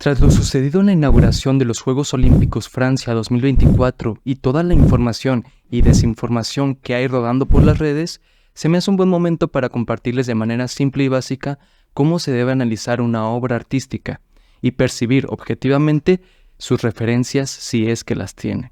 Tras lo sucedido en la inauguración de los Juegos Olímpicos Francia 2024 y toda la información y desinformación que hay rodando por las redes, se me hace un buen momento para compartirles de manera simple y básica cómo se debe analizar una obra artística y percibir objetivamente sus referencias si es que las tiene.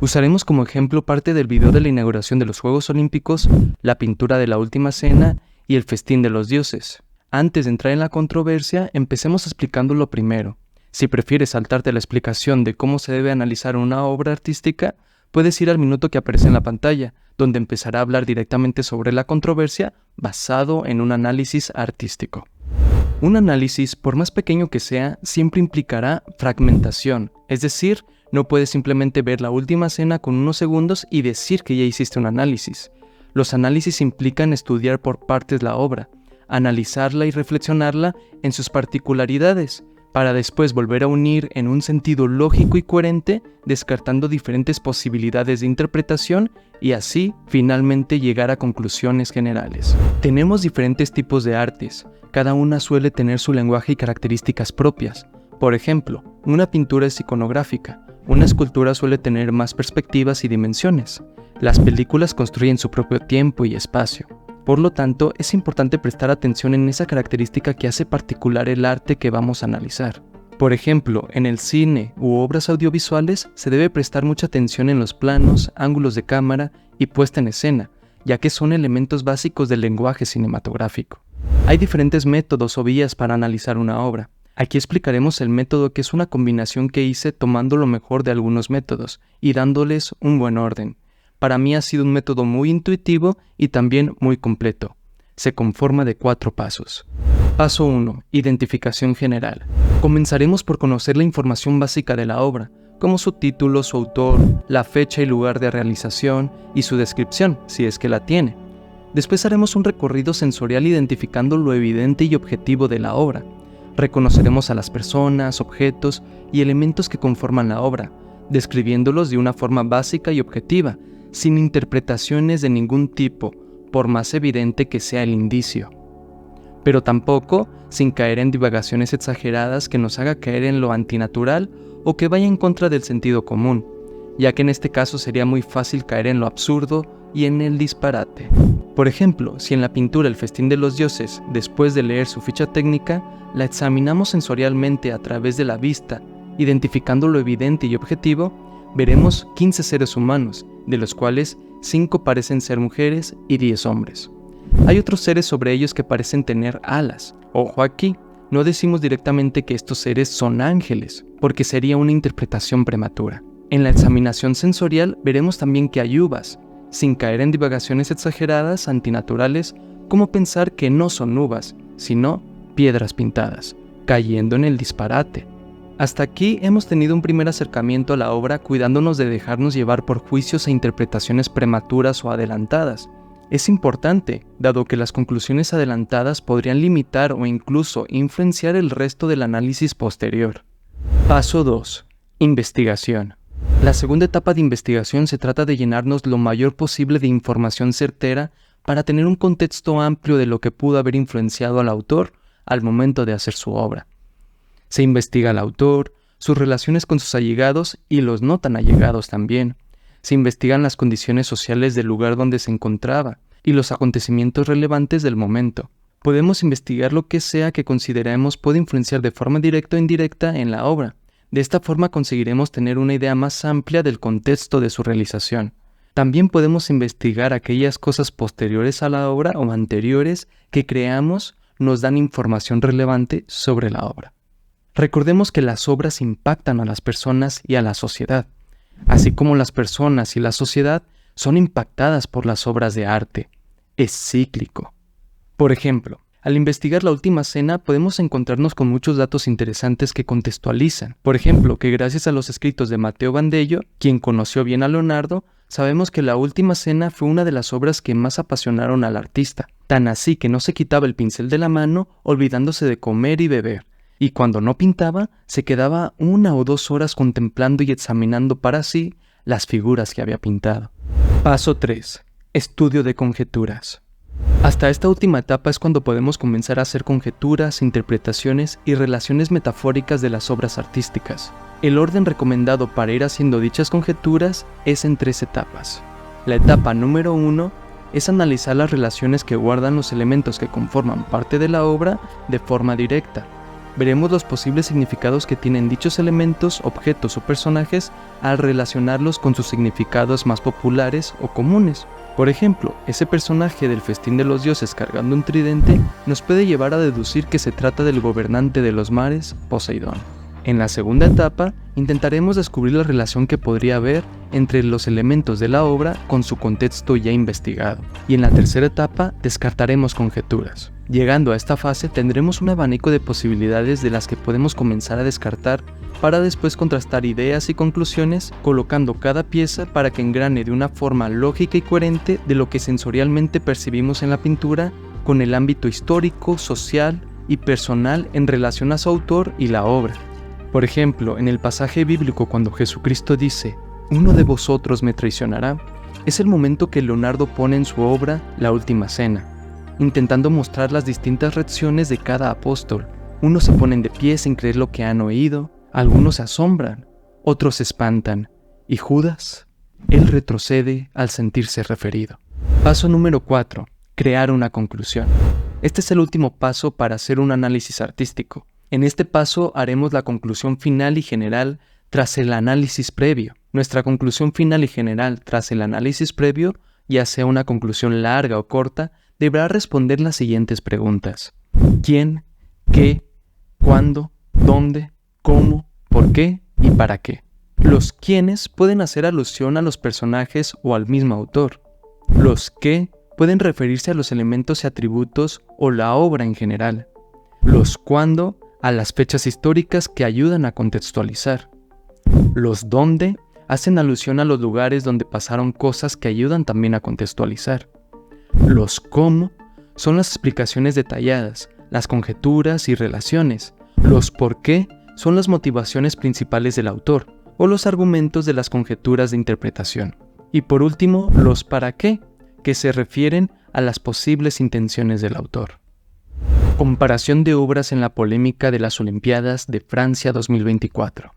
Usaremos como ejemplo parte del video de la inauguración de los Juegos Olímpicos, la pintura de la Última Cena y el festín de los dioses. Antes de entrar en la controversia, empecemos explicando lo primero. Si prefieres saltarte la explicación de cómo se debe analizar una obra artística, puedes ir al minuto que aparece en la pantalla, donde empezará a hablar directamente sobre la controversia basado en un análisis artístico. Un análisis, por más pequeño que sea, siempre implicará fragmentación, es decir, no puedes simplemente ver la Última Cena con unos segundos y decir que ya hiciste un análisis. Los análisis implican estudiar por partes la obra, analizarla y reflexionarla en sus particularidades, para después volver a unir en un sentido lógico y coherente, descartando diferentes posibilidades de interpretación y así finalmente llegar a conclusiones generales. Tenemos diferentes tipos de artes, cada una suele tener su lenguaje y características propias. Por ejemplo, una pintura es iconográfica, una escultura suele tener más perspectivas y dimensiones. Las películas construyen su propio tiempo y espacio. Por lo tanto, es importante prestar atención en esa característica que hace particular el arte que vamos a analizar. Por ejemplo, en el cine u obras audiovisuales se debe prestar mucha atención en los planos, ángulos de cámara y puesta en escena, ya que son elementos básicos del lenguaje cinematográfico. Hay diferentes métodos o vías para analizar una obra. Aquí explicaremos el método que es una combinación que hice tomando lo mejor de algunos métodos y dándoles un buen orden. Para mí ha sido un método muy intuitivo y también muy completo. Se conforma de 4 pasos. Paso 1. Identificación general. Comenzaremos por conocer la información básica de la obra, como su título, su autor, la fecha y lugar de realización y su descripción, si es que la tiene. Después haremos un recorrido sensorial identificando lo evidente y objetivo de la obra. Reconoceremos a las personas, objetos y elementos que conforman la obra, describiéndolos de una forma básica y objetiva, sin interpretaciones de ningún tipo, por más evidente que sea el indicio. Pero tampoco sin caer en divagaciones exageradas que nos haga caer en lo antinatural o que vaya en contra del sentido común, ya que en este caso sería muy fácil caer en lo absurdo y en el disparate. Por ejemplo, si en la pintura El festín de los dioses, después de leer su ficha técnica, la examinamos sensorialmente a través de la vista, identificando lo evidente y objetivo, veremos 15 seres humanos, de los cuales 5 parecen ser mujeres y 10 hombres. Hay otros seres sobre ellos que parecen tener alas. Ojo aquí, no decimos directamente que estos seres son ángeles, porque sería una interpretación prematura. En la examinación sensorial veremos también que hay uvas, sin caer en divagaciones exageradas, antinaturales, como pensar que no son uvas, sino piedras pintadas, cayendo en el disparate. Hasta aquí hemos tenido un primer acercamiento a la obra cuidándonos de dejarnos llevar por juicios e interpretaciones prematuras o adelantadas. Es importante, dado que las conclusiones adelantadas podrían limitar o incluso influenciar el resto del análisis posterior. Paso 2. Investigación. La segunda etapa de investigación se trata de llenarnos lo mayor posible de información certera para tener un contexto amplio de lo que pudo haber influenciado al autor al momento de hacer su obra. Se investiga al autor, sus relaciones con sus allegados y los no tan allegados también. Se investigan las condiciones sociales del lugar donde se encontraba y los acontecimientos relevantes del momento. Podemos investigar lo que sea que consideremos puede influenciar de forma directa o indirecta en la obra. De esta forma conseguiremos tener una idea más amplia del contexto de su realización. También podemos investigar aquellas cosas posteriores a la obra o anteriores que creamos nos dan información relevante sobre la obra. Recordemos que las obras impactan a las personas y a la sociedad, así como las personas y la sociedad son impactadas por las obras de arte. Es cíclico. Por ejemplo, al investigar la Última Cena podemos encontrarnos con muchos datos interesantes que contextualizan. Por ejemplo, que gracias a los escritos de Matteo Bandello, quien conoció bien a Leonardo, sabemos que la Última Cena fue una de las obras que más apasionaron al artista, tan así que no se quitaba el pincel de la mano olvidándose de comer y beber. Y cuando no pintaba, se quedaba 1 o 2 horas contemplando y examinando para sí las figuras que había pintado. Paso 3. Estudio de conjeturas. Hasta esta última etapa es cuando podemos comenzar a hacer conjeturas, interpretaciones y relaciones metafóricas de las obras artísticas. El orden recomendado para ir haciendo dichas conjeturas es en 3 etapas. La etapa número 1 es analizar las relaciones que guardan los elementos que conforman parte de la obra de forma directa. Veremos los posibles significados que tienen dichos elementos, objetos o personajes al relacionarlos con sus significados más populares o comunes. Por ejemplo, ese personaje del Festín de los Dioses cargando un tridente nos puede llevar a deducir que se trata del gobernante de los mares, Poseidón. En la segunda etapa, intentaremos descubrir la relación que podría haber entre los elementos de la obra con su contexto ya investigado. Y en la tercera etapa, descartaremos conjeturas. Llegando a esta fase, tendremos un abanico de posibilidades de las que podemos comenzar a descartar para después contrastar ideas y conclusiones, colocando cada pieza para que engrane de una forma lógica y coherente de lo que sensorialmente percibimos en la pintura con el ámbito histórico, social y personal en relación a su autor y la obra. Por ejemplo, en el pasaje bíblico cuando Jesucristo dice, «Uno de vosotros me traicionará», es el momento que Leonardo pone en su obra La Última Cena, intentando mostrar las distintas reacciones de cada apóstol. Unos se ponen de pie sin creer lo que han oído, algunos se asombran, otros se espantan, y Judas, él retrocede al sentirse referido. Paso número 4. Crear una conclusión. Este es el último paso para hacer un análisis artístico. En este paso haremos la conclusión final y general tras el análisis previo. Nuestra conclusión final y general tras el análisis previo, ya sea una conclusión larga o corta, deberá responder las siguientes preguntas. ¿Quién? ¿Qué? ¿Cuándo? ¿Dónde? ¿Cómo? ¿Por qué? ¿Y para qué? Los quiénes pueden hacer alusión a los personajes o al mismo autor. Los qué pueden referirse a los elementos y atributos o la obra en general. Los cuándo a las fechas históricas que ayudan a contextualizar. Los dónde hacen alusión a los lugares donde pasaron cosas que ayudan también a contextualizar. Los cómo son las explicaciones detalladas, las conjeturas y relaciones. Los por qué son las motivaciones principales del autor o los argumentos de las conjeturas de interpretación. Y por último, los para qué, que se refieren a las posibles intenciones del autor. Comparación de obras en la polémica de las Olimpiadas de Francia 2024.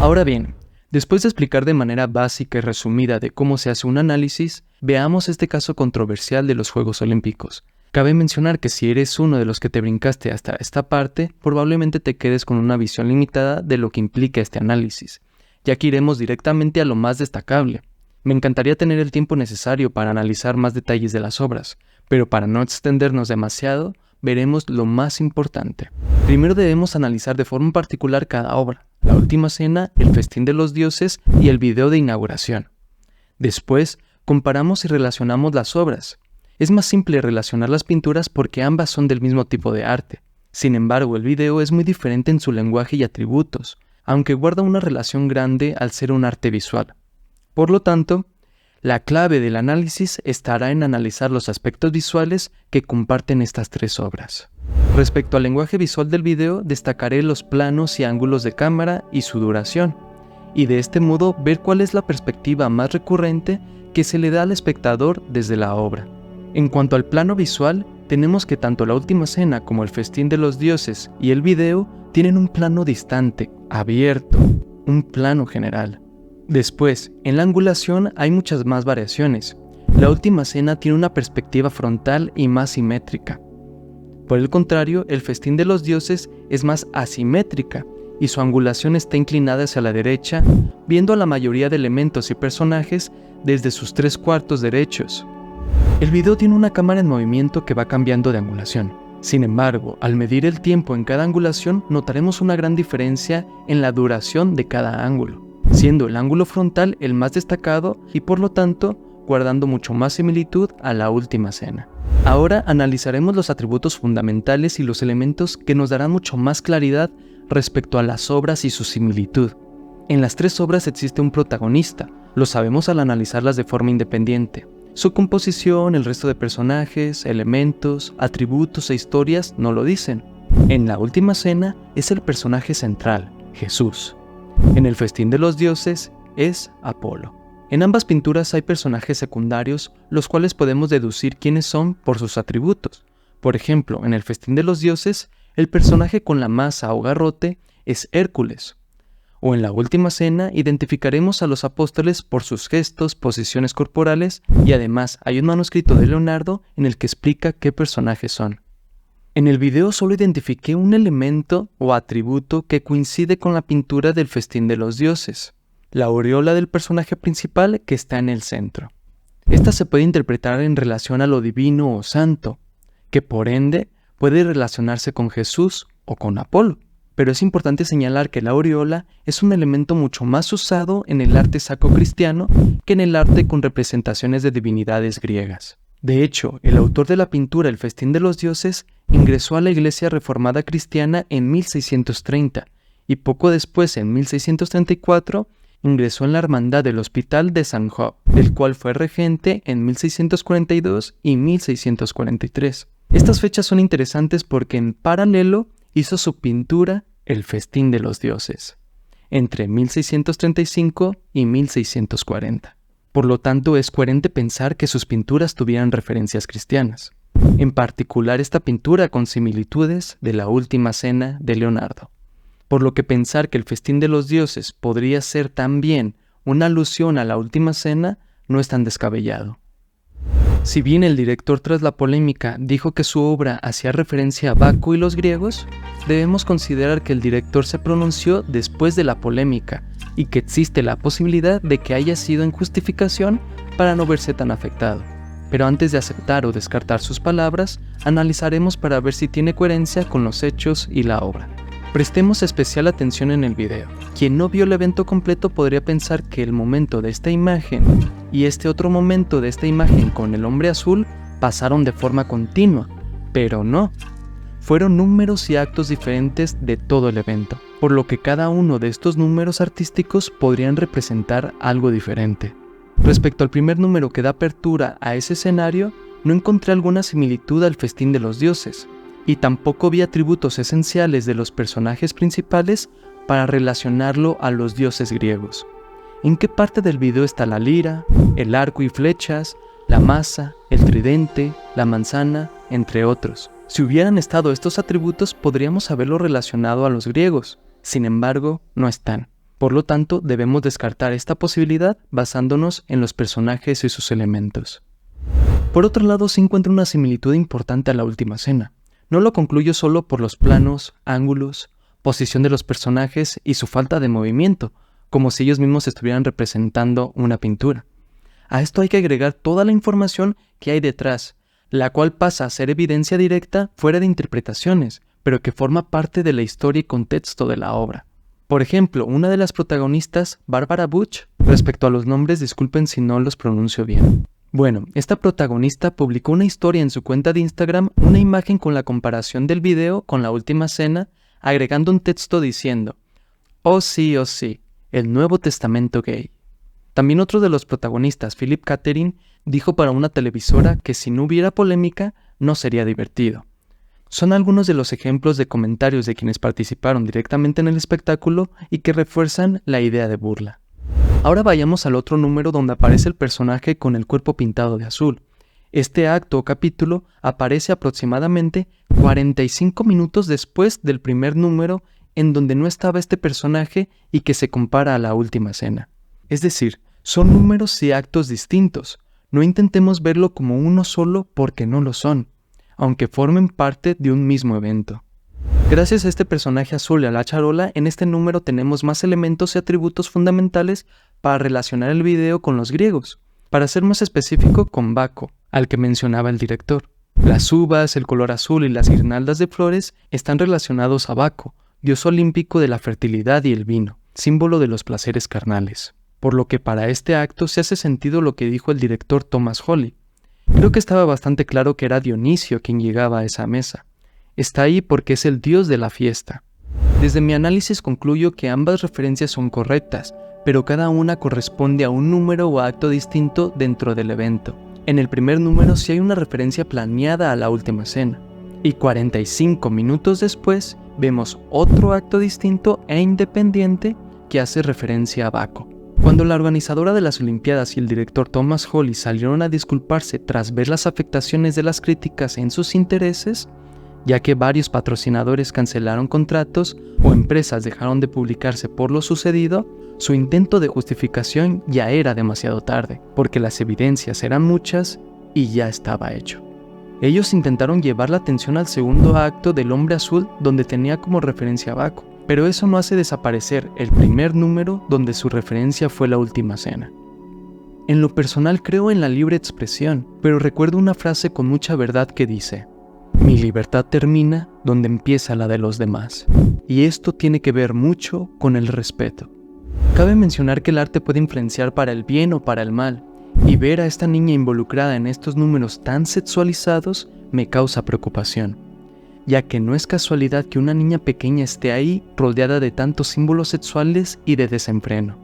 Ahora bien, después de explicar de manera básica y resumida de cómo se hace un análisis, veamos este caso controversial de los Juegos Olímpicos. Cabe mencionar que si eres uno de los que te brincaste hasta esta parte, probablemente te quedes con una visión limitada de lo que implica este análisis, ya que iremos directamente a lo más destacable. Me encantaría tener el tiempo necesario para analizar más detalles de las obras, pero para no extendernos demasiado, veremos lo más importante. Primero debemos analizar de forma particular cada obra, La Última Cena, El Festín de los Dioses y el video de inauguración. Después, comparamos y relacionamos las obras. Es más simple relacionar las pinturas porque ambas son del mismo tipo de arte. Sin embargo, el video es muy diferente en su lenguaje y atributos, aunque guarda una relación grande al ser un arte visual. Por lo tanto, la clave del análisis estará en analizar los aspectos visuales que comparten estas 3 obras. Respecto al lenguaje visual del video, destacaré los planos y ángulos de cámara y su duración, y de este modo ver cuál es la perspectiva más recurrente que se le da al espectador desde la obra. En cuanto al plano visual, tenemos que tanto La Última Cena como El Festín de los Dioses y el video tienen un plano distante, abierto, un plano general. Después, en la angulación hay muchas más variaciones. La Última Cena tiene una perspectiva frontal y más simétrica. Por el contrario, El Festín de los Dioses es más asimétrica y su angulación está inclinada hacia la derecha, viendo a la mayoría de elementos y personajes desde sus 3/4 derechos. El video tiene una cámara en movimiento que va cambiando de angulación. Sin embargo, al medir el tiempo en cada angulación, notaremos una gran diferencia en la duración de cada ángulo, siendo el ángulo frontal el más destacado y por lo tanto guardando mucho más similitud a La Última Cena. Ahora analizaremos los atributos fundamentales y los elementos que nos darán mucho más claridad respecto a las obras y su similitud. En las 3 obras existe un protagonista, lo sabemos al analizarlas de forma independiente. Su composición, el resto de personajes, elementos, atributos e historias no lo dicen. En La Última Cena es el personaje central, Jesús. En El Festín de los Dioses es Apolo. En ambas pinturas hay personajes secundarios, los cuales podemos deducir quiénes son por sus atributos. Por ejemplo, en el Festín de los Dioses, el personaje con la maza o garrote es Hércules. O en la Última Cena identificaremos a los apóstoles por sus gestos, posiciones corporales y además hay un manuscrito de Leonardo en el que explica qué personajes son. En el video solo identifiqué un elemento o atributo que coincide con la pintura del Festín de los Dioses, la aureola del personaje principal que está en el centro. Esta se puede interpretar en relación a lo divino o santo, que por ende puede relacionarse con Jesús o con Apolo. Pero es importante señalar que la aureola es un elemento mucho más usado en el arte sacro-cristiano que en el arte con representaciones de divinidades griegas. De hecho, el autor de la pintura El Festín de los Dioses ingresó a la Iglesia Reformada Cristiana en 1630 y poco después, en 1634, ingresó en la Hermandad del Hospital de San Job, del cual fue regente en 1642 y 1643. Estas fechas son interesantes porque en paralelo hizo su pintura El Festín de los Dioses, entre 1635 y 1640. Por lo tanto, es coherente pensar que sus pinturas tuvieran referencias cristianas, en particular esta pintura con similitudes de la Última Cena de Leonardo. Por lo que pensar que El Festín de los Dioses podría ser también una alusión a la Última Cena no es tan descabellado. Si bien el director tras la polémica dijo que su obra hacía referencia a Baco y los griegos, debemos considerar que el director se pronunció después de la polémica y que existe la posibilidad de que haya sido en justificación para no verse tan afectado. Pero antes de aceptar o descartar sus palabras, analizaremos para ver si tiene coherencia con los hechos y la obra. Prestemos especial atención en el video. Quien no vio el evento completo podría pensar que el momento de esta imagen y este otro momento de esta imagen con el hombre azul pasaron de forma continua, pero no. Fueron números y actos diferentes de todo el evento, por lo que cada uno de estos números artísticos podrían representar algo diferente. Respecto al primer número que da apertura a ese escenario, no encontré alguna similitud al Festín de los Dioses, y tampoco vi atributos esenciales de los personajes principales para relacionarlo a los dioses griegos. ¿En qué parte del video está la lira, el arco y flechas, la maza, el tridente, la manzana, entre otros? Si hubieran estado estos atributos, podríamos haberlo relacionado a los griegos. Sin embargo, no están. Por lo tanto, debemos descartar esta posibilidad basándonos en los personajes y sus elementos. Por otro lado, sí encuentro una similitud importante a la Última Cena. No lo concluyo solo por los planos, ángulos, posición de los personajes y su falta de movimiento, como si ellos mismos estuvieran representando una pintura. A esto hay que agregar toda la información que hay detrás, la cual pasa a ser evidencia directa fuera de interpretaciones, pero que forma parte de la historia y contexto de la obra. Por ejemplo, una de las protagonistas, Barbara Bush, respecto a los nombres, disculpen si no los pronuncio bien. Bueno, esta protagonista publicó una historia en su cuenta de Instagram, una imagen con la comparación del video con la Última Cena, agregando un texto diciendo: oh sí, el Nuevo Testamento gay. También otro de los protagonistas, Philip Catherine, dijo para una televisora que si no hubiera polémica, no sería divertido. Son algunos de los ejemplos de comentarios de quienes participaron directamente en el espectáculo y que refuerzan la idea de burla. Ahora vayamos al otro número donde aparece el personaje con el cuerpo pintado de azul. Este acto o capítulo aparece aproximadamente 45 minutos después del primer número en donde no estaba este personaje y que se compara a la Última Cena. Es decir, son números y actos distintos. No intentemos verlo como uno solo porque no lo son, aunque formen parte de un mismo evento. Gracias a este personaje azul y a la charola, en este número tenemos más elementos y atributos fundamentales para relacionar el video con los griegos. Para ser más específico, con Baco, al que mencionaba el director. Las uvas, el color azul y las guirnaldas de flores están relacionados a Baco, dios olímpico de la fertilidad y el vino, símbolo de los placeres carnales. Por lo que para este acto se hace sentido lo que dijo el director Thomas Holly. Creo que estaba bastante claro que era Dionisio quien llegaba a esa mesa. Está ahí porque es el dios de la fiesta. Desde mi análisis concluyo que ambas referencias son correctas, pero cada una corresponde a un número o acto distinto dentro del evento. En el primer número sí hay una referencia planeada a la Última Cena, y 45 minutos después vemos otro acto distinto e independiente que hace referencia a Baco. Cuando la organizadora de las Olimpiadas y el director Thomas Holly salieron a disculparse tras ver las afectaciones de las críticas en sus intereses, ya que varios patrocinadores cancelaron contratos o empresas dejaron de publicarse por lo sucedido, su intento de justificación ya era demasiado tarde, porque las evidencias eran muchas y ya estaba hecho. Ellos intentaron llevar la atención al segundo acto del Hombre Azul, donde tenía como referencia a Baco, pero eso no hace desaparecer el primer número donde su referencia fue La Última Cena. En lo personal creo en la libre expresión, pero recuerdo una frase con mucha verdad que dice: mi libertad termina donde empieza la de los demás. Y esto tiene que ver mucho con el respeto. Cabe mencionar que el arte puede influenciar para el bien o para el mal, y ver a esta niña involucrada en estos números tan sexualizados me causa preocupación, ya que no es casualidad que una niña pequeña esté ahí rodeada de tantos símbolos sexuales y de desenfreno.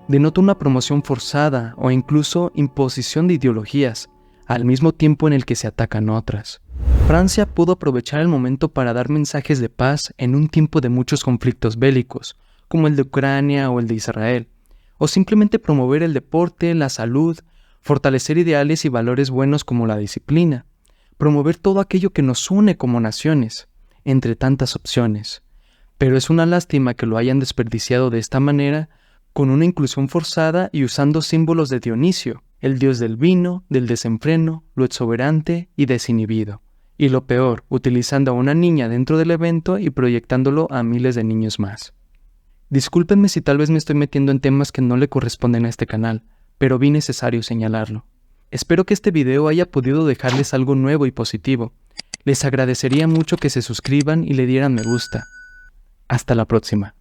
Denota una promoción forzada o incluso imposición de ideologías, al mismo tiempo en el que se atacan otras. Francia pudo aprovechar el momento para dar mensajes de paz en un tiempo de muchos conflictos bélicos, como el de Ucrania o el de Israel, o simplemente promover el deporte, la salud, fortalecer ideales y valores buenos como la disciplina, promover todo aquello que nos une como naciones, entre tantas opciones. Pero es una lástima que lo hayan desperdiciado de esta manera, con una inclusión forzada y usando símbolos de Dionisio, el dios del vino, del desenfreno, lo exuberante y desinhibido. Y lo peor, utilizando a una niña dentro del evento y proyectándolo a miles de niños más. Discúlpenme si tal vez me estoy metiendo en temas que no le corresponden a este canal, pero vi necesario señalarlo. Espero que este video haya podido dejarles algo nuevo y positivo. Les agradecería mucho que se suscriban y le dieran me gusta. Hasta la próxima.